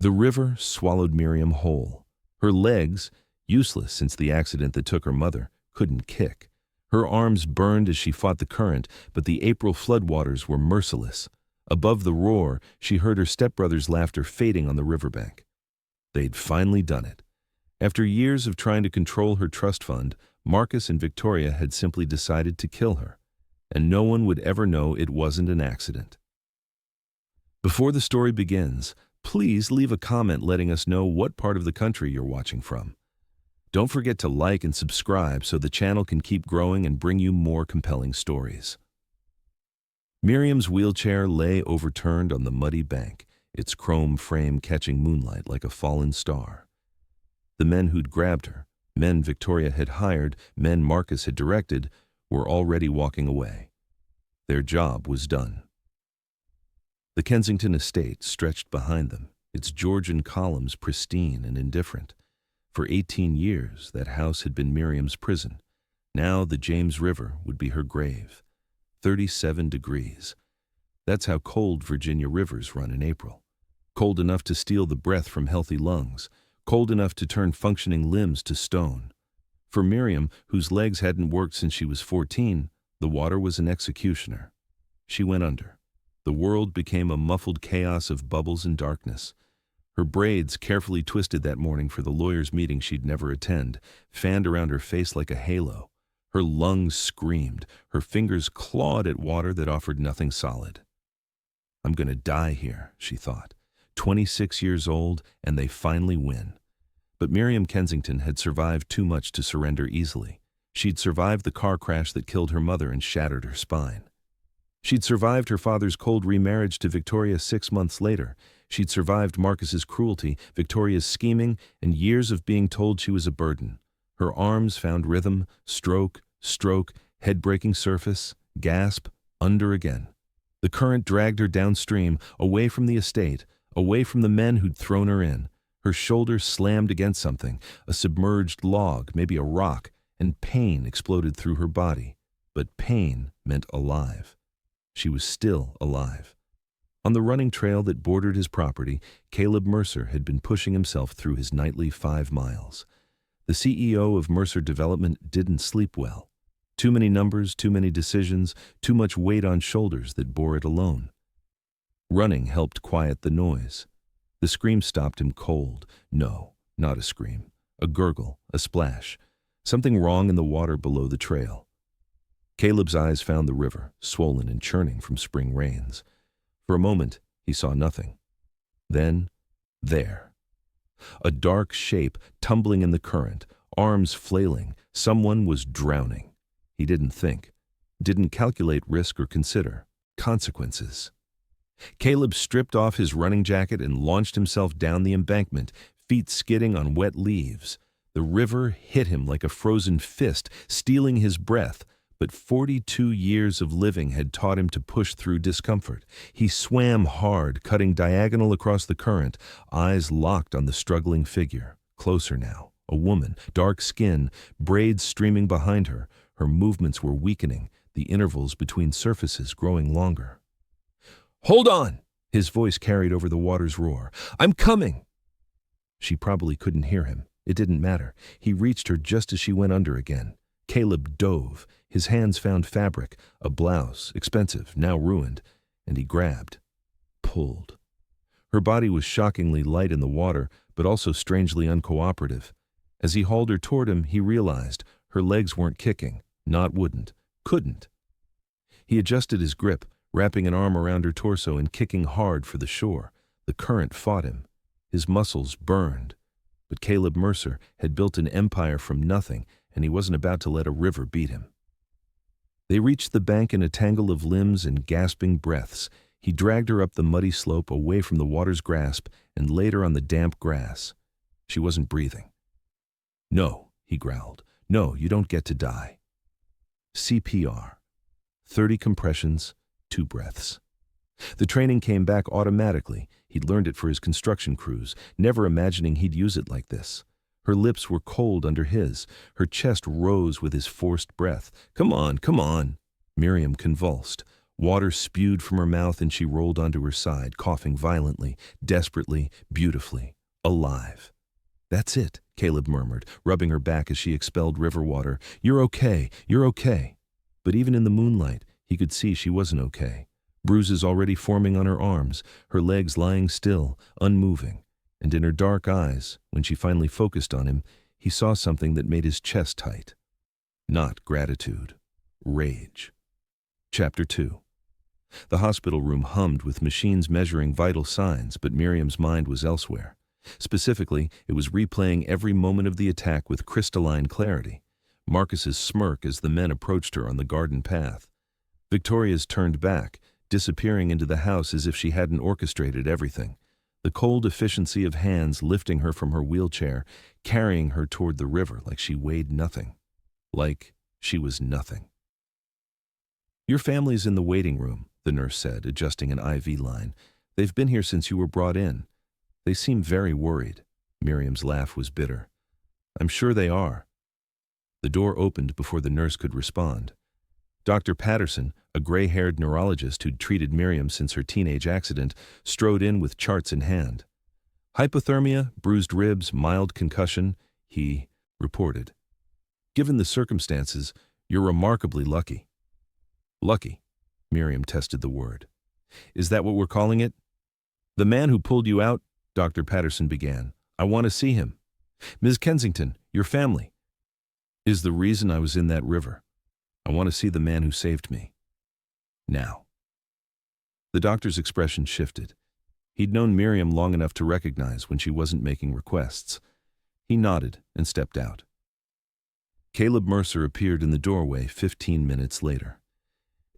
The river swallowed Miriam whole. Her legs, useless since the accident that took her mother, couldn't kick. Her arms burned as she fought the current, but the April floodwaters were merciless. Above the roar, she heard her stepbrother's laughter fading on the riverbank. They'd finally done it. After years of trying to control her trust fund, Marcus and Victoria had simply decided to kill her, and no one would ever know it wasn't an accident. Before the story begins, please leave a comment letting us know what part of the country you're watching from. Don't forget to like and subscribe so the channel can keep growing and bring you more compelling stories. Miriam's wheelchair lay overturned on the muddy bank, its chrome frame catching moonlight like a fallen star. The men who'd grabbed her, men Victoria had hired, men Marcus had directed, were already walking away. Their job was done. The Kensington estate stretched behind them, its Georgian columns pristine and indifferent. For 18 years, that house had been Miriam's prison. Now the James River would be her grave. 37 degrees. That's how cold Virginia rivers run in April. Cold enough to steal the breath from healthy lungs. Cold enough to turn functioning limbs to stone. For Miriam, whose legs hadn't worked since she was 14, the water was an executioner. She went under. The world became a muffled chaos of bubbles and darkness. Her braids, carefully twisted that morning for the lawyer's meeting she'd never attend, fanned around her face like a halo. Her lungs screamed. Her fingers clawed at water that offered nothing solid. I'm going to die here, she thought. 26 years old, and they finally win. But Miriam Kensington had survived too much to surrender easily. She'd survived the car crash that killed her mother and shattered her spine. She'd survived her father's cold remarriage to Victoria 6 months later. She'd survived Marcus's cruelty, Victoria's scheming, and years of being told she was a burden. Her arms found rhythm, stroke, head-breaking surface, gasp, under again. The current dragged her downstream, away from the estate, away from the men who'd thrown her in. Her shoulder slammed against something, a submerged log, maybe a rock, and pain exploded through her body. But pain meant alive. She was still alive. On the running trail that bordered his property, Caleb Mercer had been pushing himself through his nightly 5 miles. The CEO of Mercer Development didn't sleep well. Too many numbers, too many decisions, too much weight on shoulders that bore it alone. Running helped quiet the noise. The scream stopped him cold. No, not a scream. A gurgle, a splash. Something wrong in the water below the trail. Caleb's eyes found the river, swollen and churning from spring rains. For a moment, he saw nothing. Then, there. A dark shape tumbling in the current, arms flailing. Someone was drowning. He didn't think, didn't calculate risk or consider consequences. Caleb stripped off his running jacket and launched himself down the embankment, feet skidding on wet leaves. The river hit him like a frozen fist, stealing his breath. But 42 years of living had taught him to push through discomfort. He swam hard, cutting diagonal across the current, eyes locked on the struggling figure. Closer now, a woman, dark skin, braids streaming behind her. Her movements were weakening, the intervals between surfaces growing longer. "Hold on!" His voice carried over the water's roar. "I'm coming!" She probably couldn't hear him. It didn't matter. He reached her just as she went under again. Caleb dove. His hands found fabric, a blouse, expensive, now ruined, and he grabbed, pulled. Her body was shockingly light in the water, but also strangely uncooperative. As he hauled her toward him, he realized her legs weren't kicking, wouldn't, couldn't. He adjusted his grip, wrapping an arm around her torso and kicking hard for the shore. The current fought him. His muscles burned. But Caleb Mercer had built an empire from nothing, and he wasn't about to let a river beat him. They reached the bank in a tangle of limbs and gasping breaths. He dragged her up the muddy slope away from the water's grasp and laid her on the damp grass. She wasn't breathing. "No," he growled. "No, you don't get to die." CPR. 30 compressions, 2 breaths. The training came back automatically. He'd learned it for his construction crews, never imagining he'd use it like this. Her lips were cold under his. Her chest rose with his forced breath. Come on. Miriam convulsed. Water spewed from her mouth and she rolled onto her side, coughing violently, desperately, beautifully, alive. "That's it," Caleb murmured, rubbing her back as she expelled river water. "You're okay, you're okay." But even in the moonlight, he could see she wasn't okay. Bruises already forming on her arms, her legs lying still, unmoving. And in her dark eyes, when she finally focused on him, he saw something that made his chest tight. Not gratitude. Rage. Chapter 2. The hospital room hummed with machines measuring vital signs, but Miriam's mind was elsewhere. Specifically, it was replaying every moment of the attack with crystalline clarity. Marcus's smirk as the men approached her on the garden path. Victoria's turned back, disappearing into the house as if she hadn't orchestrated everything. The cold efficiency of hands lifting her from her wheelchair, carrying her toward the river like she weighed nothing. Like she was nothing. "Your family's in the waiting room," the nurse said, adjusting an IV line. "They've been here since you were brought in. They seem very worried." Miriam's laugh was bitter. "I'm sure they are." The door opened before the nurse could respond. Dr. Patterson, a gray-haired neurologist who'd treated Miriam since her teenage accident, strode in with charts in hand. "Hypothermia, bruised ribs, mild concussion," he reported. "Given the circumstances, you're remarkably lucky." "Lucky," Miriam tested the word. "Is that what we're calling it?" "The man who pulled you out," Dr. Patterson began. "I want to see him. Ms. Kensington, your family, is the reason I was in that river. I want to see the man who saved me. Now." The doctor's expression shifted. He'd known Miriam long enough to recognize when she wasn't making requests. He nodded and stepped out. Caleb Mercer appeared in the doorway 15 minutes later.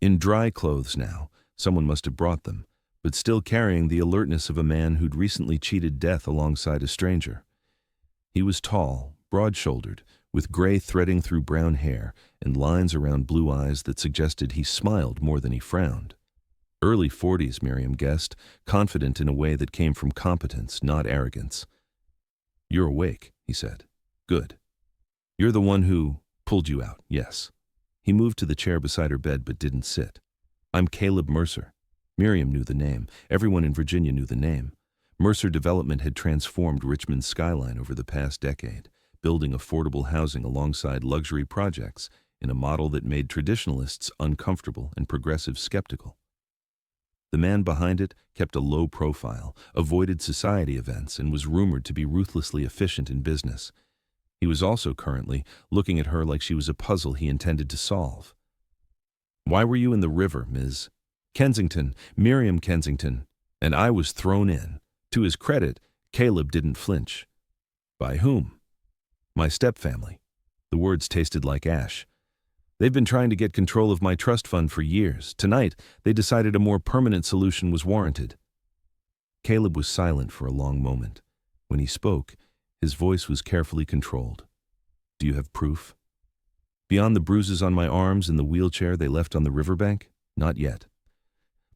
In dry clothes now, someone must have brought them, but still carrying the alertness of a man who'd recently cheated death alongside a stranger. He was tall, broad-shouldered, with gray threading through brown hair and lines around blue eyes that suggested he smiled more than he frowned. Early 40s, Miriam guessed, confident in a way that came from competence, not arrogance. "You're awake," he said. "Good. You're the one who pulled you out, yes." He moved to the chair beside her bed but didn't sit. "I'm Caleb Mercer." Miriam knew the name. Everyone in Virginia knew the name. Mercer Development had transformed Richmond's skyline over the past decade, building affordable housing alongside luxury projects in a model that made traditionalists uncomfortable and progressives skeptical. The man behind it kept a low profile, avoided society events, and was rumored to be ruthlessly efficient in business. He was also currently looking at her like she was a puzzle he intended to solve. "Why were you in the river, Ms. Kensington, Miriam Kensington?" And I was thrown in. To his credit, Caleb didn't flinch. "By whom?" "My stepfamily." The words tasted like ash. "They've been trying to get control of my trust fund for years. Tonight, they decided a more permanent solution was warranted." Caleb was silent for a long moment. When he spoke, his voice was carefully controlled. "Do you have proof?" "Beyond the bruises on my arms and the wheelchair they left on the riverbank? Not yet.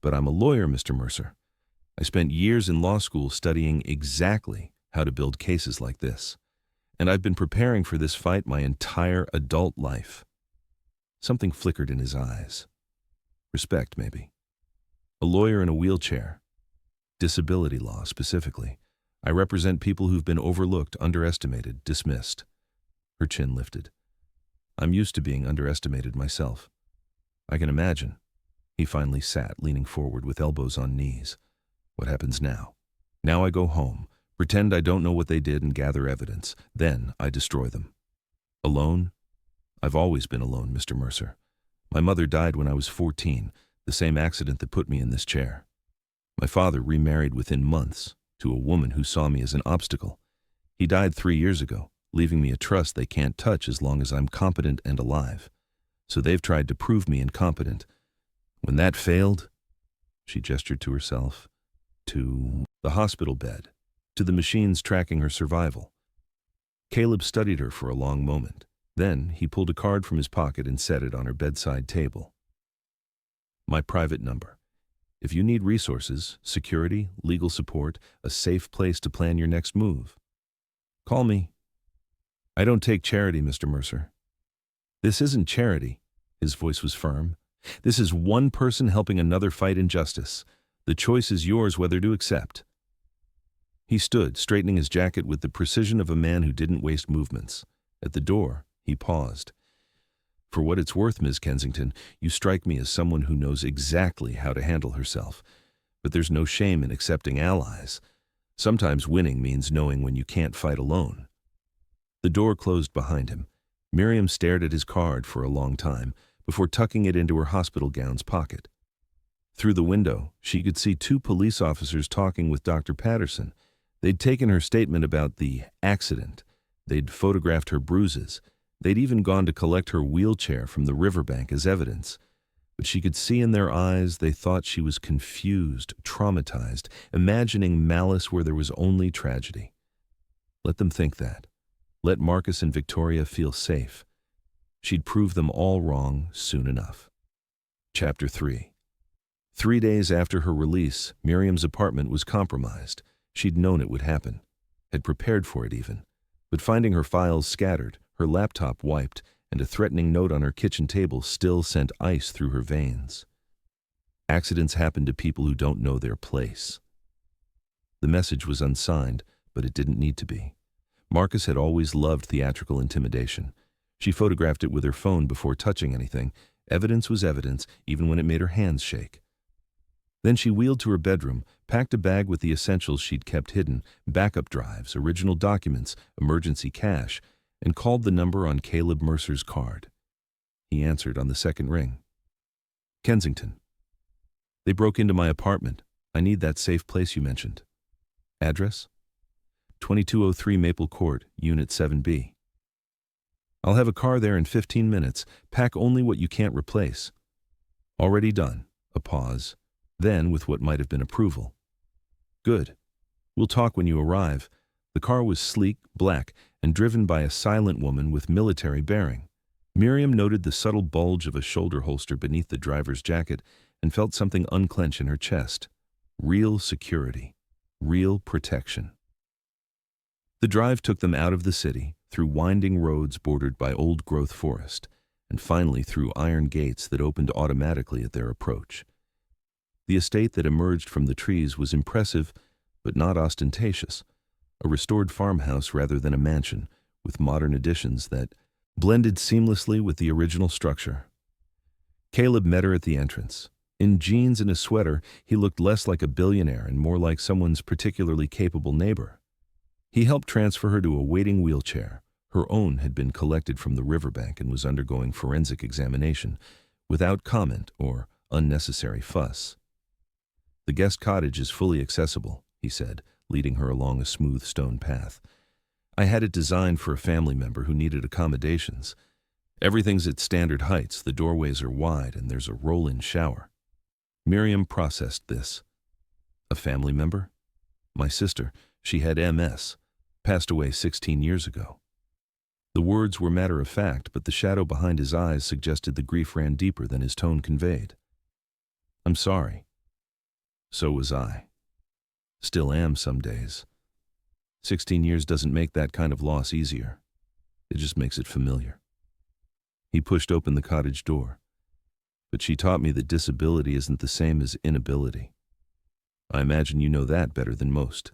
But I'm a lawyer, Mr. Mercer. I spent years in law school studying exactly how to build cases like this. And I've been preparing for this fight my entire adult life." Something flickered in his eyes. Respect, maybe. A lawyer in a wheelchair. Disability law, specifically. I represent people who've been overlooked, underestimated, dismissed. Her chin lifted. "I'm used to being underestimated myself." "I can imagine." He finally sat, leaning forward with elbows on knees. "What happens now?" "Now I go home, pretend I don't know what they did and gather evidence. Then I destroy them." "Alone?" "I've always been alone, Mr. Mercer. My mother died when I was 14, the same accident that put me in this chair. My father remarried within months to a woman who saw me as an obstacle. He died 3 years ago, leaving me a trust they can't touch as long as I'm competent and alive. So they've tried to prove me incompetent. When that failed," she gestured to herself, to the hospital bed, to the machines tracking her survival. Caleb studied her for a long moment. Then he pulled a card from his pocket and set it on her bedside table. "My private number. If you need resources, security, legal support, a safe place to plan your next move, call me. I don't take charity, Mr. Mercer." "This isn't charity." His voice was firm. This is one person helping another fight injustice. The choice is yours whether to accept." He stood, straightening his jacket with the precision of a man who didn't waste movements. At the door, he paused. "For what it's worth, Ms. Kensington, you strike me as someone who knows exactly how to handle herself. But there's no shame in accepting allies. Sometimes winning means knowing when you can't fight alone." The door closed behind him. Miriam stared at his card for a long time before tucking it into her hospital gown's pocket. Through the window, she could see two police officers talking with Dr. Patterson. They'd taken her statement about the accident. They'd photographed her bruises. They'd even gone to collect her wheelchair from the riverbank as evidence. But she could see in their eyes they thought she was confused, traumatized, imagining malice where there was only tragedy. Let them think that. Let Marcus and Victoria feel safe. She'd prove them all wrong soon enough. Chapter 3. 3 days after her release, Miriam's apartment was compromised. She'd known it would happen, had prepared for it even. But finding her files scattered, her laptop wiped, and a threatening note on her kitchen table still sent ice through her veins. "Accidents happen to people who don't know their place." The message was unsigned, but it didn't need to be. Marcus had always loved theatrical intimidation. She photographed it with her phone before touching anything. Evidence was evidence, even when it made her hands shake. Then she wheeled to her bedroom, packed a bag with the essentials she'd kept hidden, backup drives, original documents, emergency cash, and called the number on Caleb Mercer's card. He answered on the second ring. "Kensington. They broke into my apartment. I need that safe place you mentioned. Address? 2203 Maple Court, Unit 7B. I'll have a car there in 15 minutes. Pack only what you can't replace." Already done. A pause. Then, with what might have been approval. "Good. We'll talk when you arrive." The car was sleek, black, and driven by a silent woman with military bearing. Miriam noted the subtle bulge of a shoulder holster beneath the driver's jacket and felt something unclench in her chest. Real security. Real protection. The drive took them out of the city, through winding roads bordered by old-growth forest, and finally through iron gates that opened automatically at their approach. The estate that emerged from the trees was impressive, but not ostentatious. A restored farmhouse rather than a mansion, with modern additions that blended seamlessly with the original structure. Caleb met her at the entrance. In jeans and a sweater, he looked less like a billionaire and more like someone's particularly capable neighbor. He helped transfer her to a waiting wheelchair. Her own had been collected from the riverbank and was undergoing forensic examination, without comment or unnecessary fuss. "The guest cottage is fully accessible," he said, leading her along a smooth stone path. "I had it designed for a family member who needed accommodations. Everything's at standard heights, the doorways are wide, and there's a roll-in shower." Miriam processed this. "A family member? My sister, she had MS, passed away 16 years ago." The words were matter-of-fact, but the shadow behind his eyes suggested the grief ran deeper than his tone conveyed. "I'm sorry. So was I. Still am some days. 16 years doesn't make that kind of loss easier. It just makes it familiar." He pushed open the cottage door. "But she taught me that disability isn't the same as inability. I imagine you know that better than most."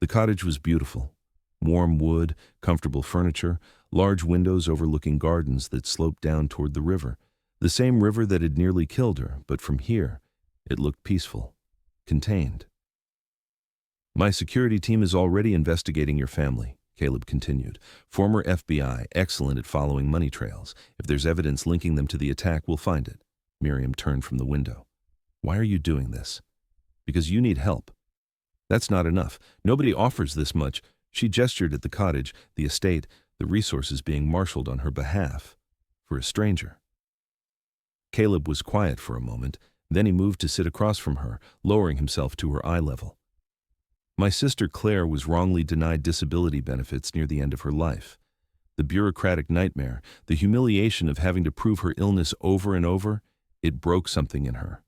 The cottage was beautiful. Warm wood, comfortable furniture, large windows overlooking gardens that sloped down toward the river. The same river that had nearly killed her, but from here, it looked peaceful, contained. "My security team is already investigating your family," Caleb continued. "Former FBI, excellent at following money trails. If there's evidence linking them to the attack, we'll find it." Miriam turned from the window. "Why are you doing this?" "Because you need help." "That's not enough. Nobody offers this much." She gestured at the cottage, the estate, the resources being marshaled on her behalf. For a stranger. Caleb was quiet for a moment, then he moved to sit across from her, lowering himself to her eye level. "My sister Claire was wrongly denied disability benefits near the end of her life. The bureaucratic nightmare, the humiliation of having to prove her illness over and over, it broke something in her.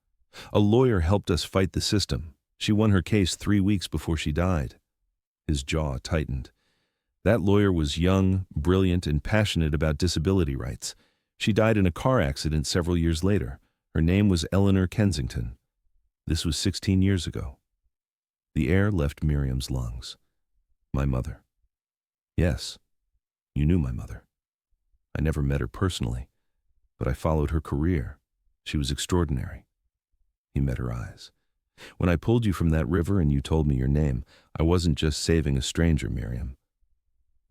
A lawyer helped us fight the system. She won her case 3 weeks before she died." His jaw tightened. That lawyer was young, brilliant, and passionate about disability rights. She died in a car accident several years later. Her name was Eleanor Kensington. This was 16 years ago. The air left Miriam's lungs. My mother. Yes, you knew my mother. I never met her personally, but I followed her career. She was extraordinary. He met her eyes. When I pulled you from that river and you told me your name, I wasn't just saving a stranger, Miriam.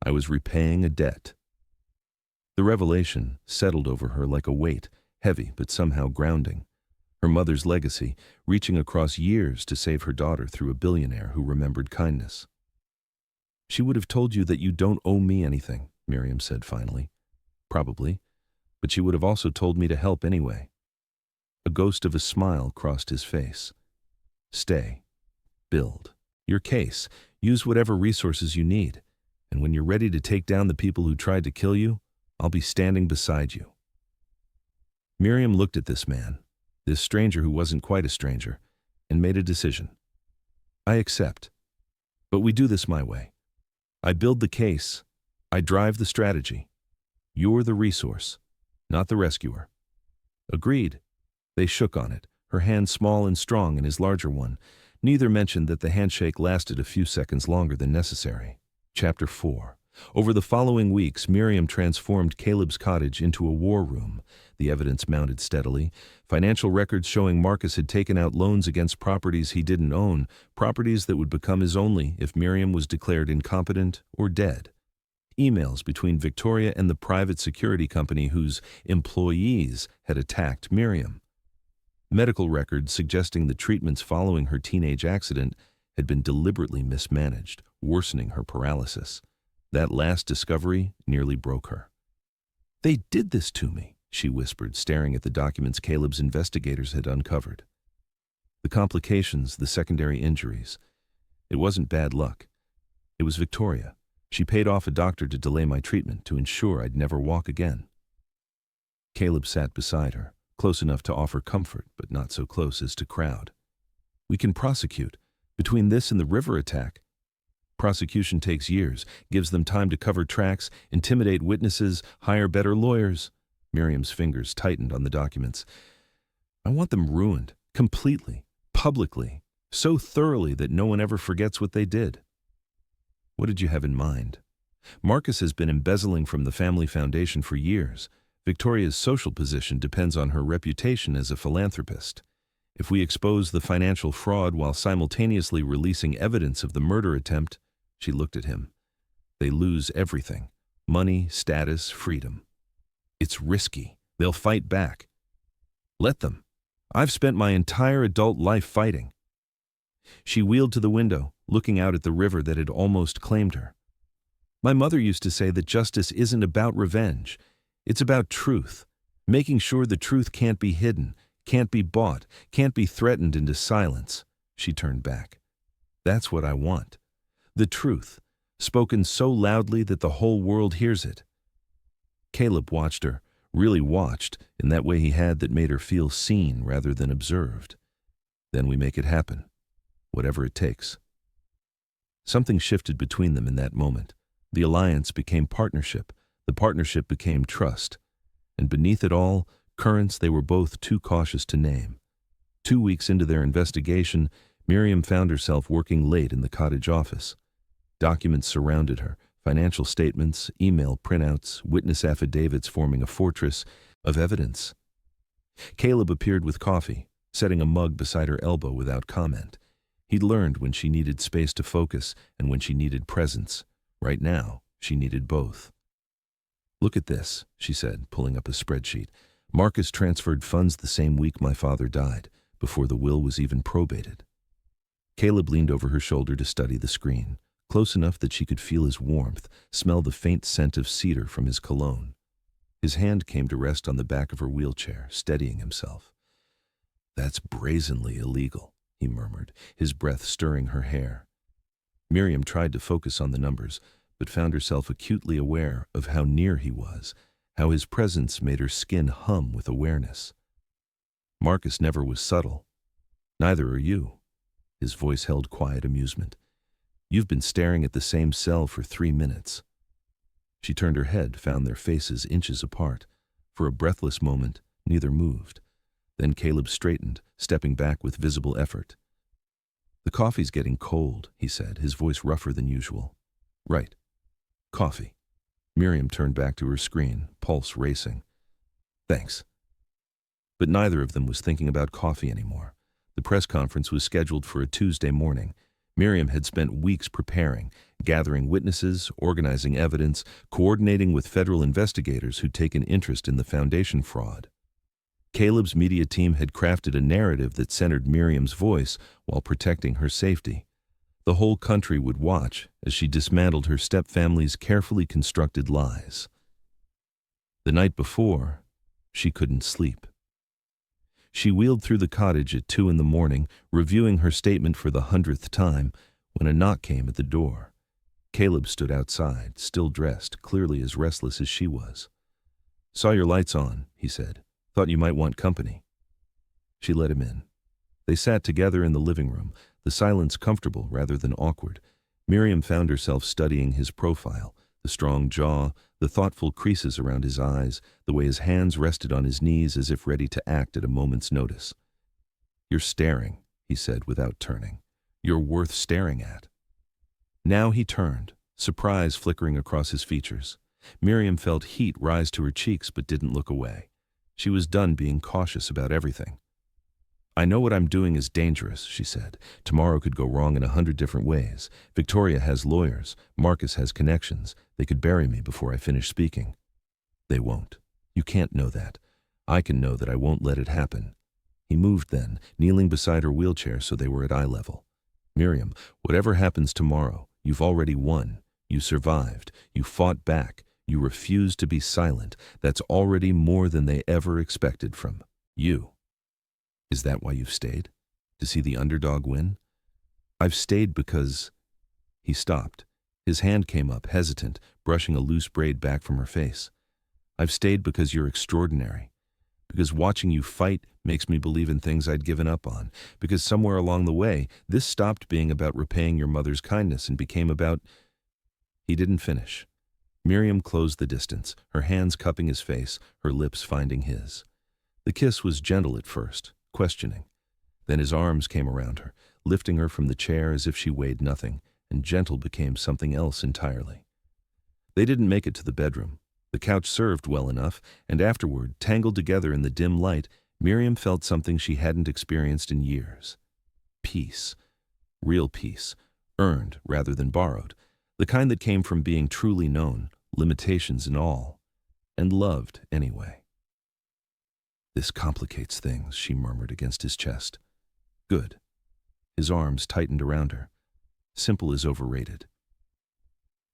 I was repaying a debt. The revelation settled over her like a weight, heavy but somehow grounding. Her mother's legacy, reaching across years to save her daughter through a billionaire who remembered kindness. She would have told you that you don't owe me anything, Miriam said finally. Probably, but she would have also told me to help anyway. A ghost of a smile crossed his face. Stay. Build. Your case. Use whatever resources you need. And when you're ready to take down the people who tried to kill you, I'll be standing beside you. Miriam looked at this man, this stranger who wasn't quite a stranger, and made a decision. I accept. But we do this my way. I build the case. I drive the strategy. You're the resource, not the rescuer. Agreed. They shook on it, her hand small and strong in his larger one. Neither mentioned that the handshake lasted a few seconds longer than necessary. Chapter 4. Over the following weeks, Miriam transformed Caleb's cottage into a war room. The evidence mounted steadily. Financial records showing Marcus had taken out loans against properties he didn't own, properties that would become his only if Miriam was declared incompetent or dead. Emails between Victoria and the private security company whose employees had attacked Miriam. Medical records suggesting the treatments following her teenage accident had been deliberately mismanaged, worsening her paralysis. That last discovery nearly broke her. They did this to me, she whispered, staring at the documents Caleb's investigators had uncovered. The complications, the secondary injuries. It wasn't bad luck. It was Victoria. She paid off a doctor to delay my treatment to ensure I'd never walk again. Caleb sat beside her, close enough to offer comfort, but not so close as to crowd. We can prosecute. Between this and the river attack, prosecution takes years, gives them time to cover tracks, intimidate witnesses, hire better lawyers. Miriam's fingers tightened on the documents. I want them ruined, completely, publicly, so thoroughly that no one ever forgets what they did. What did you have in mind? Marcus has been embezzling from the family foundation for years. Victoria's social position depends on her reputation as a philanthropist. If we expose the financial fraud while simultaneously releasing evidence of the murder attempt, she looked at him. They lose everything. Money, status, freedom. It's risky. They'll fight back. Let them. I've spent my entire adult life fighting. She wheeled to the window, looking out at the river that had almost claimed her. My mother used to say that justice isn't about revenge. It's about truth, making sure the truth can't be hidden, can't be bought, can't be threatened into silence. She turned back. That's what I want. The truth, spoken so loudly that the whole world hears it. Caleb watched her, really watched, in that way he had that made her feel seen rather than observed. Then we make it happen, whatever it takes. Something shifted between them in that moment. The alliance became partnership. The partnership became trust. And beneath it all, currents they were both too cautious to name. 2 weeks into their investigation, Miriam found herself working late in the cottage office. Documents surrounded her, financial statements, email printouts, witness affidavits forming a fortress of evidence. Caleb appeared with coffee, setting a mug beside her elbow without comment. He'd learned when she needed space to focus and when she needed presence. Right now, she needed both. Look at this, she said, pulling up a spreadsheet. Marcus transferred funds the same week my father died, before the will was even probated. Caleb leaned over her shoulder to study the screen, close enough that she could feel his warmth, smell the faint scent of cedar from his cologne. His hand came to rest on the back of her wheelchair, steadying himself. That's brazenly illegal, he murmured, his breath stirring her hair. Miriam tried to focus on the numbers, but found herself acutely aware of how near he was, how his presence made her skin hum with awareness. Marcus never was subtle. Neither are you. His voice held quiet amusement. You've been staring at the same cell for 3 minutes. She turned her head, found their faces inches apart. For a breathless moment, neither moved. Then Caleb straightened, stepping back with visible effort. "The coffee's getting cold," he said, his voice rougher than usual. "Right. Coffee." Miriam turned back to her screen, pulse racing. "Thanks." But neither of them was thinking about coffee anymore. The press conference was scheduled for a Tuesday morning. Miriam had spent weeks preparing, gathering witnesses, organizing evidence, coordinating with federal investigators who'd taken interest in the foundation fraud. Caleb's media team had crafted a narrative that centered Miriam's voice while protecting her safety. The whole country would watch as she dismantled her stepfamily's carefully constructed lies. The night before, she couldn't sleep. She wheeled through the cottage at 2 a.m, reviewing her statement for the 100th time, when a knock came at the door. Caleb stood outside, still dressed, clearly as restless as she was. "Saw your lights on," he said. "Thought you might want company." She let him in. They sat together in the living room, the silence comfortable rather than awkward. Miriam found herself studying his profile, the strong jaw, the thoughtful creases around his eyes, the way his hands rested on his knees as if ready to act at a moment's notice. "You're staring," he said without turning. "You're worth staring at." Now he turned, surprise flickering across his features. Miriam felt heat rise to her cheeks but didn't look away. She was done being cautious about everything. "I know what I'm doing is dangerous," she said. "Tomorrow could go wrong in 100 different ways. Victoria has lawyers. Marcus has connections. They could bury me before I finish speaking." "They won't. You can't know that. I can know that I won't let it happen." He moved then, kneeling beside her wheelchair so they were at eye level. "Miriam, whatever happens tomorrow, you've already won. You survived. You fought back. You refused to be silent. That's already more than they ever expected from you." "Is that why you've stayed? To see the underdog win?" "I've stayed because—" He stopped. His hand came up, hesitant, brushing a loose braid back from her face. "I've stayed because you're extraordinary. Because watching you fight makes me believe in things I'd given up on. Because somewhere along the way, this stopped being about repaying your mother's kindness and became about—" He didn't finish. Miriam closed the distance, her hands cupping his face, her lips finding his. The kiss was gentle at first, questioning. Then his arms came around her, lifting her from the chair as if she weighed nothing, and gentle became something else entirely. They didn't make it to the bedroom. The couch served well enough, and afterward, tangled together in the dim light, Miriam felt something she hadn't experienced in years. Peace. Real peace. Earned rather than borrowed. The kind that came from being truly known, limitations and all. And loved anyway. "This complicates things," she murmured against his chest. "Good." His arms tightened around her. Simple is overrated.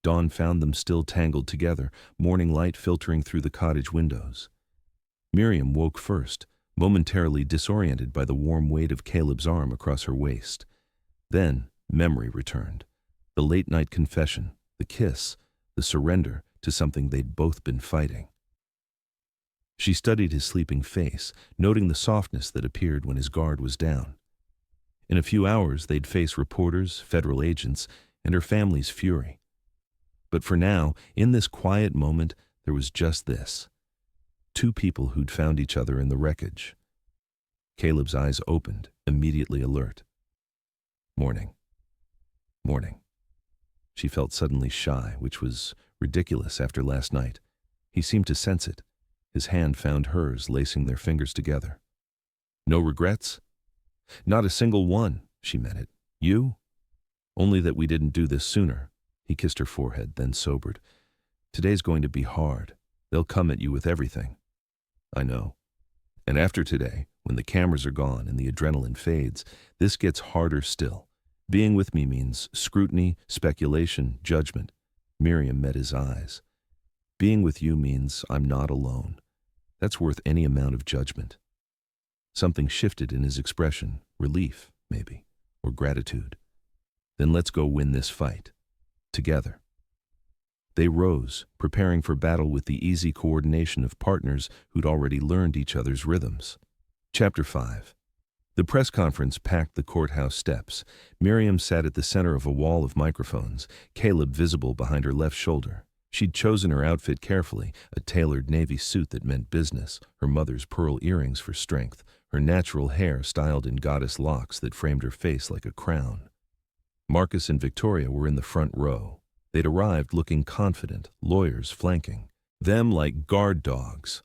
Dawn found them still tangled together, morning light filtering through the cottage windows. Miriam woke first, momentarily disoriented by the warm weight of Caleb's arm across her waist. Then memory returned. The late-night confession, the kiss, the surrender to something they'd both been fighting. She studied his sleeping face, noting the softness that appeared when his guard was down. In a few hours, they'd face reporters, federal agents, and her family's fury. But for now, in this quiet moment, there was just this. Two people who'd found each other in the wreckage. Caleb's eyes opened, immediately alert. Morning. Morning. She felt suddenly shy, which was ridiculous after last night. He seemed to sense it. His hand found hers, lacing their fingers together. "No regrets?" "Not a single one," she meant it. "You?" "Only that we didn't do this sooner." He kissed her forehead, then sobered. "Today's going to be hard. They'll come at you with everything." "I know. And after today, when the cameras are gone and the adrenaline fades, this gets harder still. Being with me means scrutiny, speculation, judgment." Miriam met his eyes. "Being with you means I'm not alone. That's worth any amount of judgment." Something shifted in his expression, relief, maybe, or gratitude. "Then let's go win this fight. Together." They rose, preparing for battle with the easy coordination of partners who'd already learned each other's rhythms. Chapter 5. The press conference packed the courthouse steps. Miriam sat at the center of a wall of microphones, Caleb visible behind her left shoulder. She'd chosen her outfit carefully, a tailored navy suit that meant business, her mother's pearl earrings for strength, her natural hair styled in goddess locks that framed her face like a crown. Marcus and Victoria were in the front row. They'd arrived looking confident, lawyers flanking, them like guard dogs.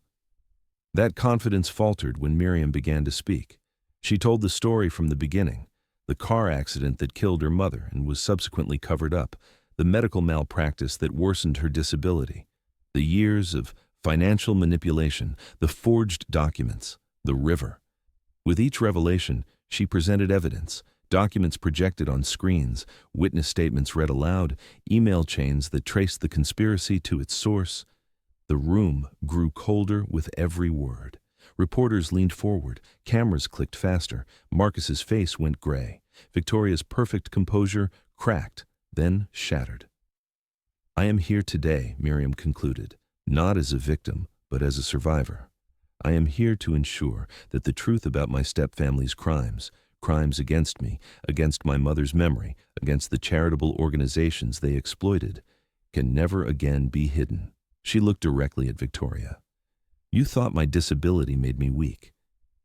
That confidence faltered when Miriam began to speak. She told the story from the beginning, the car accident that killed her mother and was subsequently covered up, the medical malpractice that worsened her disability, the years of financial manipulation, the forged documents, the river. With each revelation, she presented evidence, documents projected on screens, witness statements read aloud, email chains that traced the conspiracy to its source. The room grew colder with every word. Reporters leaned forward, cameras clicked faster, Marcus's face went gray. Victoria's perfect composure cracked, then shattered. "I am here today," Miriam concluded, "not as a victim, but as a survivor. I am here to ensure that the truth about my stepfamily's crimes against me, against my mother's memory, against the charitable organizations they exploited, can never again be hidden." She looked directly at Victoria. "You thought my disability made me weak.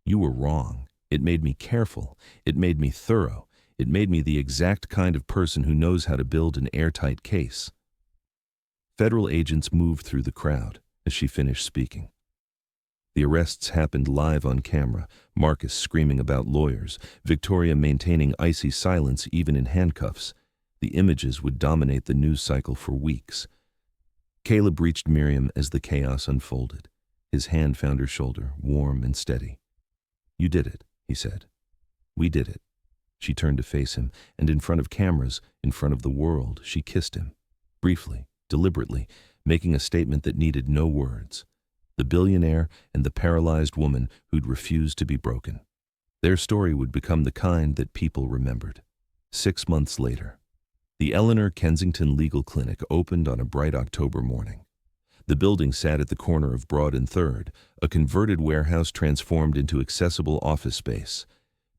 You were wrong. It made me careful. It made me thorough. It made me the exact kind of person who knows how to build an airtight case." Federal agents moved through the crowd as she finished speaking. The arrests happened live on camera, Marcus screaming about lawyers, Victoria maintaining icy silence even in handcuffs. The images would dominate the news cycle for weeks. Caleb reached Miriam as the chaos unfolded. His hand found her shoulder, warm and steady. "You did it," he said. "We did it." She turned to face him, and in front of cameras, in front of the world, she kissed him. Briefly, deliberately, making a statement that needed no words. The billionaire and the paralyzed woman who'd refused to be broken. Their story would become the kind that people remembered. 6 months later, the Eleanor Kensington Legal Clinic opened on a bright October morning. The building sat at the corner of Broad and 3rd, a converted warehouse transformed into accessible office space.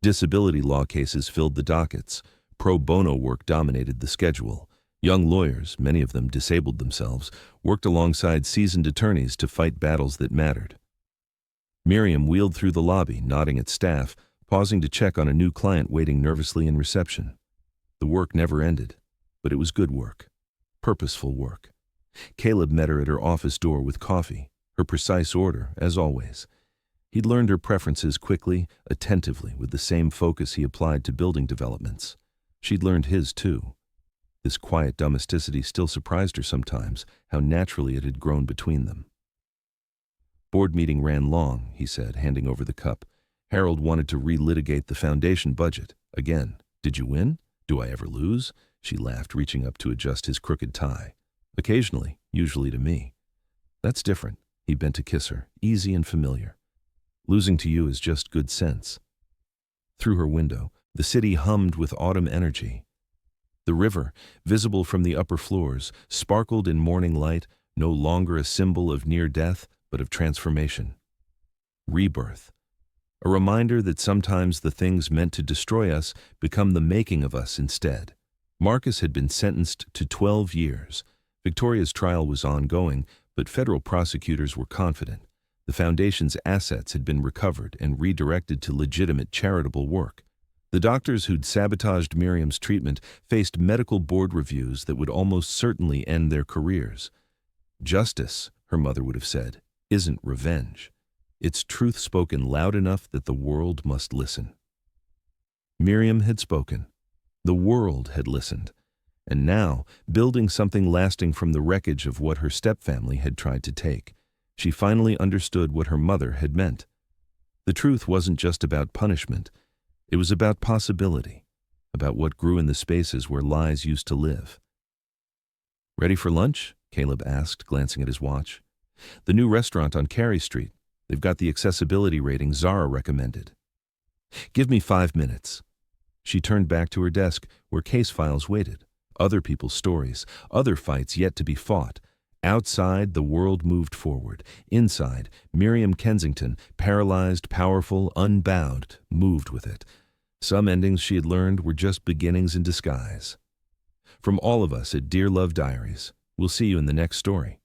Disability law cases filled the dockets. Pro bono work dominated the schedule. Young lawyers, many of them disabled themselves, worked alongside seasoned attorneys to fight battles that mattered. Miriam wheeled through the lobby, nodding at staff, pausing to check on a new client waiting nervously in reception. The work never ended, but it was good work, purposeful work. Caleb met her at her office door with coffee, her precise order, as always. He'd learned her preferences quickly, attentively, with the same focus he applied to building developments. She'd learned his, too. This quiet domesticity still surprised her sometimes, how naturally it had grown between them. "Board meeting ran long," he said, handing over the cup. "Harold wanted to relitigate the foundation budget. Again. Did you win? Do I ever lose?" She laughed, reaching up to adjust his crooked tie. "Occasionally, usually to me." "That's different." He bent to kiss her, easy and familiar. "Losing to you is just good sense." Through her window, the city hummed with autumn energy. The river, visible from the upper floors, sparkled in morning light, no longer a symbol of near death, but of transformation. Rebirth. A reminder that sometimes the things meant to destroy us become the making of us instead. Marcus had been sentenced to 12 years. Victoria's trial was ongoing, but federal prosecutors were confident. The foundation's assets had been recovered and redirected to legitimate charitable work. The doctors who'd sabotaged Miriam's treatment faced medical board reviews that would almost certainly end their careers. Justice, her mother would have said, isn't revenge. It's truth spoken loud enough that the world must listen. Miriam had spoken. The world had listened. And now, building something lasting from the wreckage of what her stepfamily had tried to take, she finally understood what her mother had meant. The truth wasn't just about punishment. It was about possibility, about what grew in the spaces where lies used to live. "Ready for lunch?" Caleb asked, glancing at his watch. "The new restaurant on Carey Street. They've got the accessibility rating Zara recommended." "Give me 5 minutes." She turned back to her desk, where case files waited. Other people's stories, other fights yet to be fought. Outside, the world moved forward. Inside, Miriam Kensington, paralyzed, powerful, unbound, moved with it. Some endings she had learned were just beginnings in disguise. From all of us at Dear Love Diaries, We'll see you in the next story.